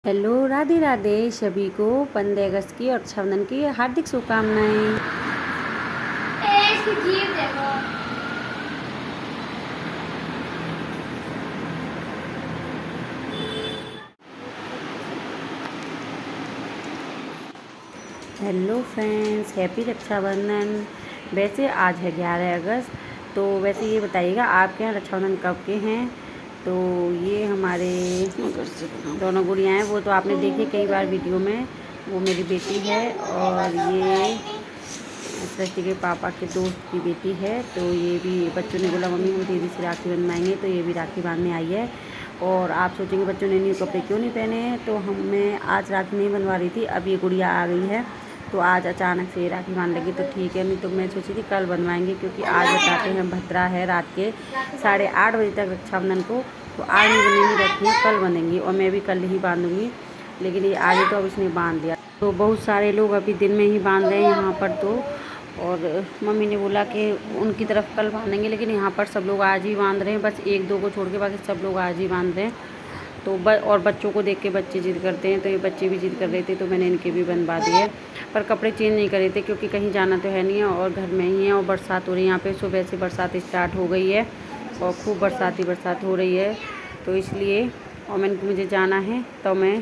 Hello, Radhe Radhe सभी को 15 अगस्त की और रक्षाबंधन की हार्दिक शुभकामनाएं। इसकी जीभ देखो। Hello friends, happy Rakshabandhan. वैसे आज है 11 अगस्त, तो वैसे ये बताइएगा आपके यहाँ रक्षाबंधन कब के हैं। तो ये हमारे दोनों गुड़ियाँ हैं, वो तो आपने देखी कई बार वीडियो में। वो मेरी बेटी है और ये सृष्टि के पापा के दोस्त की बेटी है। तो ये भी बच्चों ने बोला मम्मी हम दीदी से राखी बनवाएंगे, तो ये भी राखी बांधने आई है। और आप सोचेंगे बच्चों ने न्यू कपड़े क्यों नहीं पहने हैं, तो मैं आज राखी नहीं बनवा रही थी। अब ये गुड़िया आ गई है तो आज अचानक से राखी बांध लगी, तो ठीक है, नहीं तो मैं सोची थी कल बनवाएंगे, क्योंकि आज बताते हैं भद्रा है रात के 8:30 बजे तक रक्षाबंधन को। तो आज नहीं बनेगी रखी, कल बनेंगी और मैं भी कल ही बांधूंगी। लेकिन ये आज तो अब इसने बांध दिया। तो बहुत सारे लोग अभी दिन में ही बांध रहे हैं यहाँ पर। तो और मम्मी ने बोला कि उनकी तरफ कल बांधेंगे, लेकिन यहाँ पर सब लोग आज ही बांध रहे हैं, बस एक दो को छोड़ के बाकी सब लोग आज ही बांध रहे हैं। तो और बच्चों को देख के बच्चे जिद करते हैं, तो ये बच्चे भी जिद कर रहे थे, तो मैंने इनके भी बनवा दिए। पर कपड़े चेंज नहीं कर रहे थे, क्योंकि कहीं जाना तो है नहीं है और घर में ही है। और बरसात हो रही है यहाँ पे, सुबह से बरसात स्टार्ट हो गई है और खूब बरसात हो रही है, तो इसलिए। और मुझे जाना है, तो मैं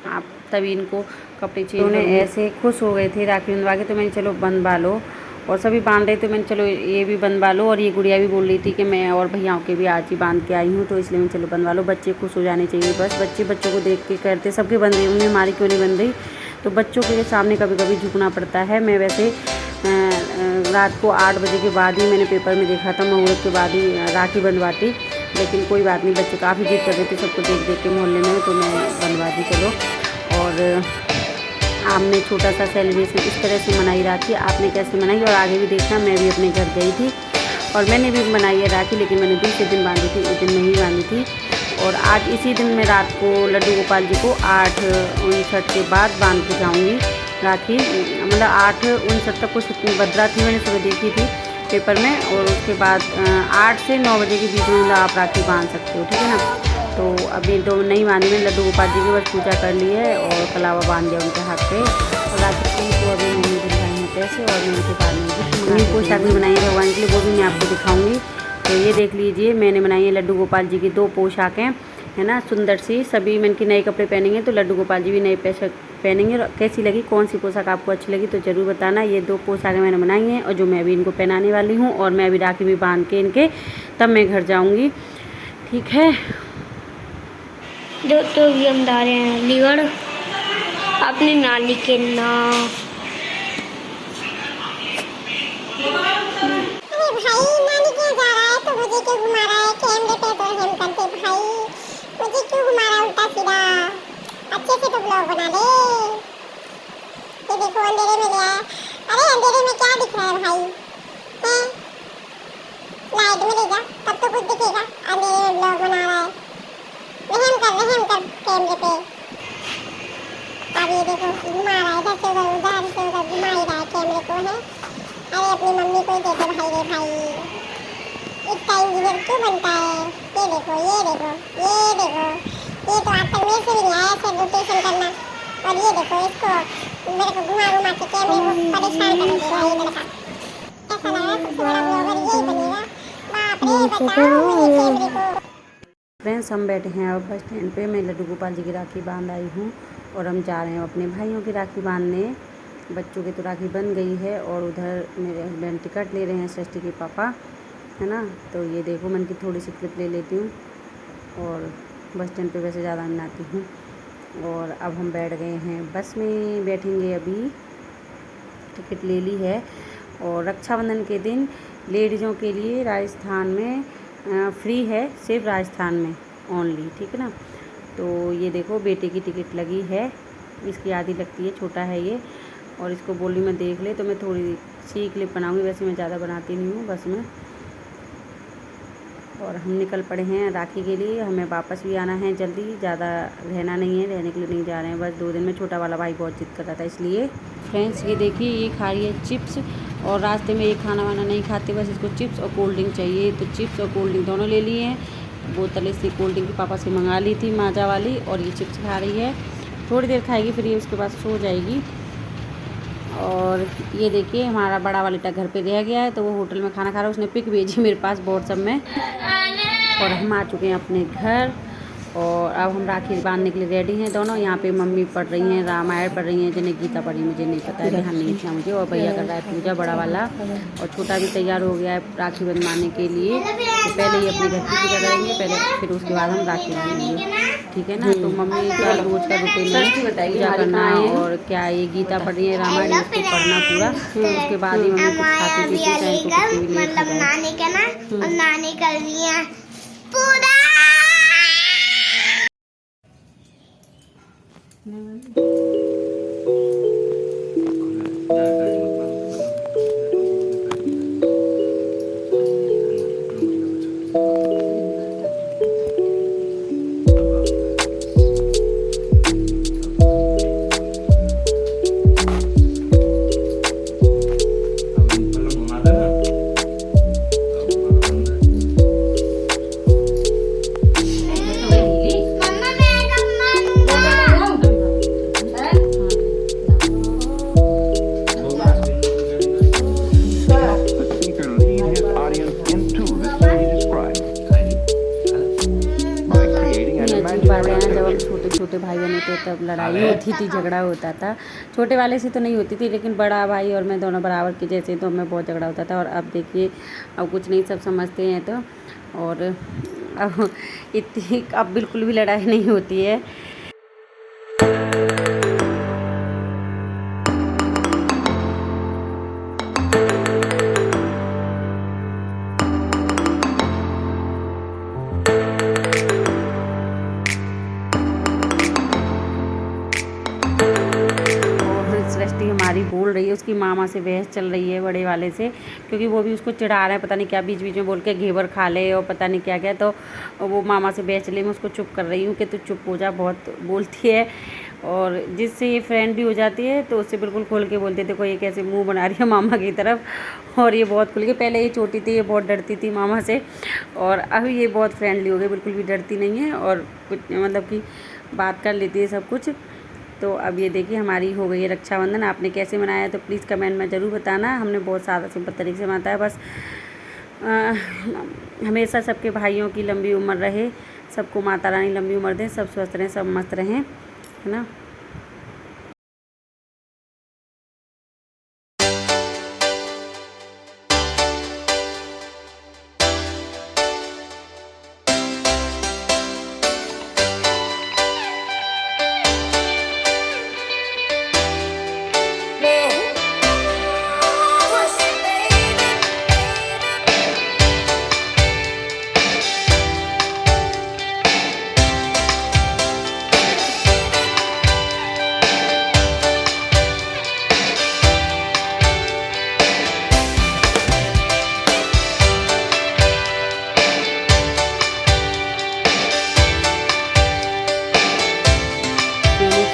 आप तभी इनको कपड़े चेंज उन्हें ऐसे खुश हो गए थे राखी बंधवा के, तो मैंने चलो बंधवा लो। और सभी बांध रहे, तो मैंने चलो ये भी बंधवा लो। और ये गुड़िया भी बोल रही थी कि मैं और भैयाओं के भी आज ही बांध के आई हूँ, तो इसलिए मैं चलो बनवा लो। बच्चे खुश हो जाने चाहिए, बस बच्चों को देख के करते सबके बन रही, उन्हें हमारी क्यों नहीं बन रही। तो बच्चों के सामने कभी कभी झुकना पड़ता है। मैं वैसे रात को 8 बजे के बाद ही मैंने पेपर में देखा था, मुहूर्त के बाद ही राखी बंधवाती। लेकिन कोई बात नहीं, बच्चे काफ़ी जिद कर रहे थे सबको देख देख के मोहल्ले में, तो मैं बनवा दी चलो। और हमने छोटा सा सेलिब्रेशन इस तरह से मनाई राखी। आपने कैसे मनाई और आगे भी देखना। मैं भी अपने घर गई थी और मैंने भी बनाई है राखी, लेकिन मैंने दूसरे दिन बांधी थी, उस दिन नहीं बांधी थी। और आज इसी दिन मैं रात को लड्डू गोपाल जी को 8:59 के बाद बांध के जाऊँगी राखी। मतलब 8:59 तक कुछ भद्रा थी, मैंने सुबह देखी थी पेपर में। और उसके बाद 8 से 9 बजे के बीच में आप राखी बांध सकते हो, ठीक है ना। तो अभी तो नहीं बांधी, मैंने लड्डू गोपाल जी की बस पूजा कर ली है और कलावा बांध दिया उनके हाथ पे। और राखी को अभी मम्मी दिखाई हैं पैसे, और मैं उनके बाद में पोशाक भी बनाई है भगवान के लिए, वो भी मैं आपको दिखाऊंगी। तो ये देख लीजिए, मैंने बनाई है लड्डू गोपाल जी की 2 पोशाकें, है ना, सुंदर सी। सभी मन के नए कपड़े पहनेंगे, तो लड्डू गोपाल जी भी नए पोशाक पहनेंगे। कैसी लगी, कौन सी पोशाक आपको अच्छी लगी, तो ज़रूर बताना। ये 2 पोशाकें मैंने बनाई हैं और जो मैं अभी इनको पहनाने वाली हूँ। और मैं अभी राखी भी बांध के इनके तब मैं घर जाऊँगी, ठीक है। दोस्तों भी हम जा रहे हैं अलीगढ़ अपनी नानी के नाम। अरे भाई नानी के जा रहा है तो मुझे क्यों घुमा रहा है कैमरे पे, तो हम करते भाई मुझे क्यों घुमा रहा है उल्टा सीधा। अच्छे से तो ब्लॉग बना ले। ये देखो अंधेरे में गया है। अरे अंधेरे में क्या दिख रहा है भाई, हैं? लाइट में ले जा तब तो कुछ दिखेगा। अंधेरे में ब्लॉग बना रहा है, रहम कर कैमरे पे। अब ये देखो घुमा रहा है, इधर से उधर घुमा ही रहा है कैमरे को, है। अरे अपनी मम्मी को ही दे दे भाई रे भाई, इतना इंजीनियर क्यों बनता है। ये देखो ये देखो ये देखो, ये तो आज तक मेरे से भी नहीं आया ऐसे रोटेशन करना। और ये देखो इसको मेरे को घुमा घुमा के कैमरे को परेशान कर दे रहा है ये लड़का। ऐसा लग रहा है सबसे बड़ा ब्लॉगर यही बनेगा। बाप रे बचाओ मुझे कैमरे को। फ्रेंड्स, हम बैठे हैं अब बस स्टैंड पे। मैं लड्डू गोपाल जी की राखी बांध आई हूँ और हम जा रहे हैं अपने भाइयों की राखी बांधने। बच्चों की तो राखी बन गई है और उधर मेरे हस्बैंड टिकट ले रहे हैं, सृष्टि के पापा, है ना। तो ये देखो, मैं इनकी थोड़ी सी क्लिप ले लेती हूँ। और बस स्टैंड पे वैसे ज़्यादा नहीं आती हूँ। और अब हम बैठ गए हैं बस में, बैठेंगे अभी। टिकट ले ली है। और रक्षाबंधन के दिन लेडीज़ों के लिए राजस्थान में फ्री है, सिर्फ राजस्थान में ओनली, ठीक है ना। तो ये देखो बेटे की टिकट लगी है, इसकी आधी लगती है, छोटा है ये। और इसको बोली मैं देख ले, तो मैं थोड़ी सी क्लिप बनाऊंगी, वैसे मैं ज़्यादा बनाती नहीं हूँ बस में। और हम निकल पड़े हैं राखी के लिए। हमें वापस भी आना है जल्दी, ज़्यादा रहना नहीं है, रहने के लिए नहीं जा रहे हैं, बस 2 दिन में। छोटा वाला भाई बहुत जिद कर रहा था, इसलिए। फ्रेंड्स ये देखिए, ये खा रही है चिप्स, और रास्ते में ये खाना वाना नहीं खाते, बस इसको चिप्स और कोल्ड ड्रिंक चाहिए। तो चिप्स और कोल्ड ड्रिंक दोनों ले लिए हैं। बोतल से कोल्ड ड्रिंक पापा से मंगा ली थी माजा वाली, और ये चिप्स खा रही है। थोड़ी देर खाएगी फिर ये उसके बाद सो जाएगी। और ये देखिए हमारा बड़ा वाला बेटा घर पे रह गया है, तो वो होटल में खाना खा रहा है। उसने पिक भेजी मेरे पास व्हाट्सएप में, और हम आ चुके हैं अपने घर। और अब हम राखी बांधने के लिए रेडी हैं दोनों। यहाँ पे मम्मी पढ़ रही हैं, रामायण पढ़ रही हैं, जिन्हें गीता पढ़ी मुझे नहीं पता है, ध्यान नहीं था मुझे। और भैया कर रहा है पूजा बड़ा वाला, और छोटा भी तैयार हो गया है राखी बंधवाने के लिए। तो पहले ही अपने घर की पूजा करेंगे पहले, फिर उसके बाद हम राखी बांधेंगे, ठीक है ना। तो मम्मी का रोज का रूटीन है पूजा करना, और क्या ये गीता पढ़ रही है रामायण, उसको पढ़ना पूरा। उसके बाद ही मम्मी कुछ खाती पीती चाहे कुछ भी मतलब नानी का ना, और नानी कर लिया पूरा। छोटे भाई बहन होते तब लड़ाई होती थी, झगड़ा होता था। छोटे वाले से तो नहीं होती थी, लेकिन बड़ा भाई और मैं दोनों बराबर के जैसे, तो हमें बहुत झगड़ा होता था। और अब देखिए अब कुछ नहीं, सब समझते हैं तो। और अब इतनी अब बिल्कुल भी लड़ाई नहीं होती है। हमारी बोल रही है, उसकी मामा से बहस चल रही है बड़े वाले से, क्योंकि वो भी उसको चिढ़ा रहा है, पता नहीं क्या बीच बीच में बोल के घेवर खा ले और पता नहीं क्या क्या। तो वो मामा से बहस चली, मैं उसको चुप कर रही हूँ कि तू चुप हो जा, बहुत बोलती है। और जिससे ये फ्रेंड भी हो जाती है तो उससे बिल्कुल खोल के बोलते थे, देखो ये कैसे मुँह बना रही है मामा की तरफ। और ये बहुत खुल के, पहले ये छोटी थी, ये बहुत डरती थी मामा से, और अभी ये बहुत फ्रेंडली हो गई, बिल्कुल भी डरती नहीं है, और कुछ मतलब कि बात कर लेती है सब कुछ। तो अब ये देखिए हमारी हो गई है रक्षाबंधन। आपने कैसे मनाया है तो प्लीज़ कमेंट में ज़रूर बताना। हमने बहुत सादा सिंपल तरीके से मनाता है बस। हमेशा सबके भाइयों की लंबी उम्र रहे, सबको माता रानी लंबी उम्र दे, सब स्वस्थ रहें, सब मस्त रहें, है ना।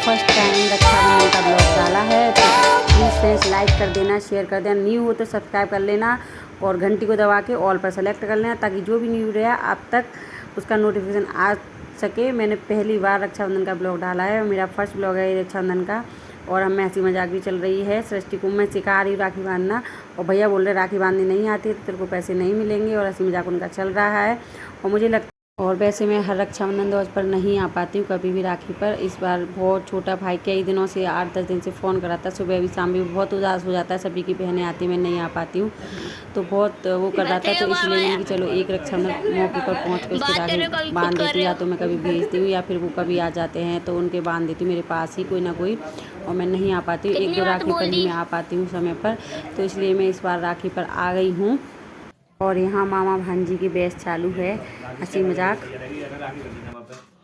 फर्स्ट टाइम रक्षाबंधन का ब्लॉग डाला है, तो प्लीज़ फ्रेंड्स लाइक कर देना, शेयर कर देना, न्यू हो तो सब्सक्राइब कर लेना, और घंटी को दबा के ऑल पर सेलेक्ट कर लेना, ताकि जो भी न्यू रहा आप तक उसका नोटिफिकेशन आ सके। मैंने पहली बार रक्षाबंधन का ब्लॉग डाला है, मेरा फर्स्ट ब्लॉग है रक्षाबंधन का, और हमें हंसी मजाक भी चल रही है। सृष्टि को मैं सिखा रही हूँ राखी बांधना, और भैया बोल रहे राखी बांधनी नहीं आती है तो तेरे को पैसे नहीं मिलेंगे, और हंसी मजाक उनका चल रहा है। और मुझे लगता, और वैसे मैं हर रक्षाबंधन दिवस पर नहीं आ पाती हूँ कभी भी राखी पर। इस बार बहुत छोटा भाई कई दिनों से 8-10 दिन से फ़ोन कराता, सुबह भी शाम भी, बहुत उदास हो जाता है, सभी की बहनें आती मैं नहीं आ पाती हूँ, तो बहुत वो कर रहा था। तो इसलिए मैंने कि चलो एक रक्षाबंधन मौके पर पहुँच कर उसकी राखी बांध देती हूँ, या तो मैं कभी भेजती हूँ या फिर वो कभी आ जाते हैं तो उनके बांध देती हूँ मेरे पास ही कोई ना कोई, और मैं नहीं आ पाती हूँ। 1-2 राखी पर ही मैं आ पाती हूँ समय पर, तो इसलिए मैं इस बार राखी पर आ गई हूँ। और यहाँ मामा भांजी की बहस चालू है, हंसी मजाक।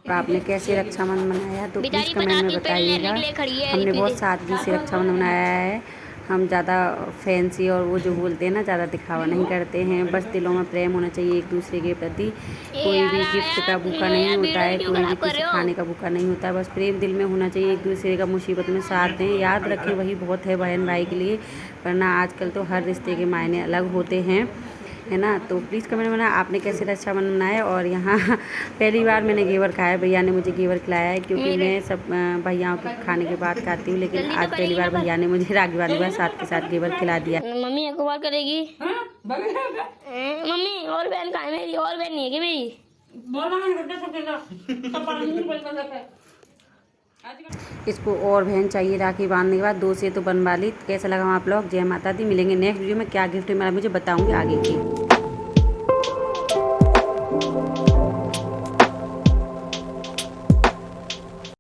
आपने कैसे रक्षाबंधन मनाया तो प्लीज़ कमेंट में बताइएगा। हमने बहुत सादगी से रक्षाबंधन मनाया है, हम ज़्यादा फैंसी और वो जो बोलते हैं ना, ज़्यादा दिखावा नहीं करते हैं। बस दिलों में प्रेम होना चाहिए एक दूसरे के प्रति। कोई भी गिफ्ट का भूखा नहीं होता है, कोई भी कुछ खाने का भूखा नहीं होता है, बस प्रेम दिल में होना चाहिए, एक दूसरे का मुसीबत में साथ दें। याद रखें वही बहुत है बहन भाई के लिए, वरना आजकल तो हर रिश्ते के मायने अलग होते हैं। है ना। तो प्लीज़ कमेंट में आपने कैसे रक्षाबंधन मनाया। और यहाँ पहली बार मैंने घेवर खाया, भैया ने मुझे घेवर खिलाया है, क्योंकि मैं सब भैयाओं के खाने के बाद खाती हूँ, लेकिन आज पहली बार भैया ने मुझे राखी बांधने के बाद साथ के साथ घेवर खिला दिया। मम्मी एक बार करेगी। मम्मी और बहन कहाँ है मेरी? और बहन नहीं है कि मेरी? इसको और बहन चाहिए राखी बांधने के बाद 2 से तो बनवा ली। कैसा लगा आप लोग? जय माता दी। मिलेंगे नेक्स्ट वीडियो में, क्या गिफ्ट मिला मुझे बताऊंगी आगे की।